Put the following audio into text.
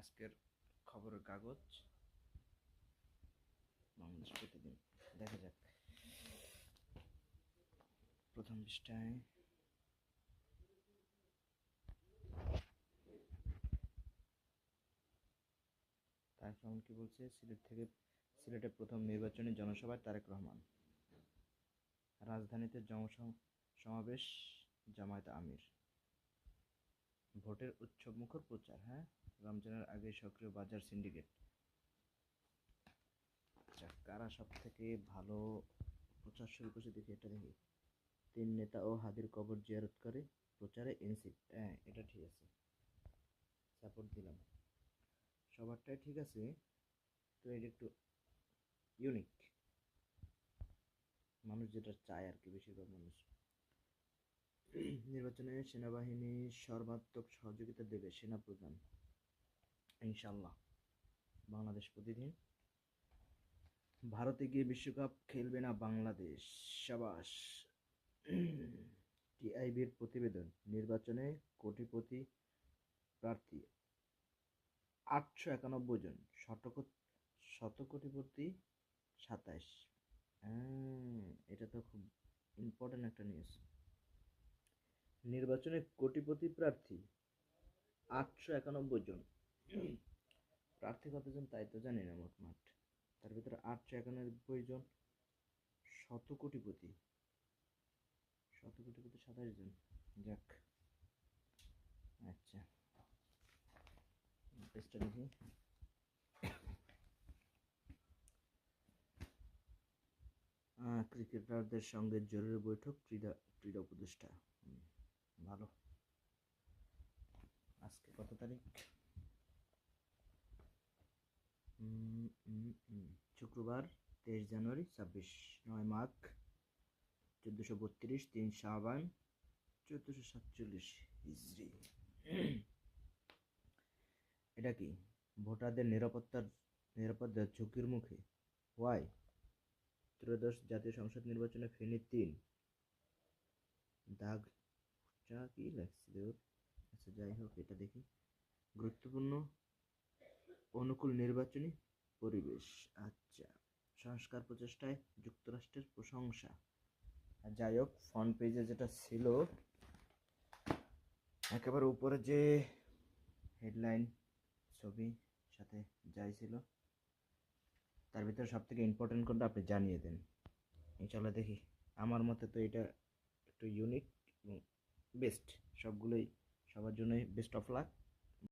আজকের খবরের কাগজ বাংলাদেশ প্রতিদিন, দেখা যাক প্রথম পৃষ্ঠায় তারেক রহমান কি বলছে। সিলেটে প্রথম নির্বাচনী জনসভায় তারেক রহমান। রাজধানীতে সমাবেশ জামায়াত আমির। ভোটের উৎসবমুখর প্রচার। হ্যাঁ, রমজানের আগে সক্রিয় বাজার সিন্ডিকেট। আচ্ছা, কারা সব থেকে ভালো প্রচার শুরু করছে দেখি, এটা দেখি। 3 নেতা ও হাদির কবর জিয়ারত করে প্রচারে এনসিপি। হ্যাঁ, এটা ঠিক আছে, সাপোর্ট দিলাম। সবারটাই ঠিক আছে, তো এটা একটু ইউনিক, মানুষ যেটা চায় আর কি, বেশিরভাগ মানুষ। নির্বাচনে সেনাবাহিনী সর্বাত্মক সহযোগিতা দেবে সেনাপ্রধান, ইনশাল্লাহ। বাংলাদেশ প্রতিদিন। ভারতে গিয়ে বিশ্বকাপ খেলবে না বাংলাদেশ, সাবাস। টিআইবির প্রতিবেদন, নির্বাচনে কোটিপতি প্রার্থী 891 জন, শতকোটিপতি 27। এটা তো খুব ইম্পর্টেন্ট একটা নিউজ। নির্বাচনে কোটিপতি প্রার্থী 891 জন। প্রার্থী কতজন তাই তো জানি না মোটমাট, তার ভিতরে 891 জন শতকোটিপতি 27 জন। যাক, আচ্ছা পেজটা দেখি। ক্রিকেটারদের সঙ্গে জরুরি বৈঠক ক্রীড়া উপদেষ্টা। ভালো। আজকে কত তারিখ? শুক্রবার 23 জানুয়ারি 26, 9 মাঘ 1432, 3 শাবান 1447 হিজরি। এটা কি? ভোটারদের নিরাপত্তার ঝুঁকির মুখে। ওয়াই? ত্রয়োদশ জাতীয় সংসদ নির্বাচনে ফেনী 3 দাগ চা কি লাগছে। আচ্ছা, যাই হোক, এটা দেখি। গুরুত্বপূর্ণ অনুকূল নির্বাচনী পরিবেশ। আচ্ছা, সংস্কার প্রচেষ্টায় যুক্তরাষ্ট্রের প্রশংসা। যাই হোক, ফ্রন্ট পেজে যেটা ছিল একেবারে উপরে, যে হেডলাইন ছবি সাথে যাই ছিল, তার ভিতরে সব থেকে ইম্পর্টেন্ট কোনটা আপনি জানিয়ে দেন, ইনশাল্লাহ। দেখি, আমার মতে তো এটা একটু ইউনিক এবং বেস্ট, সবগুলোই সবার জন্যই বেস্ট অফ লাক।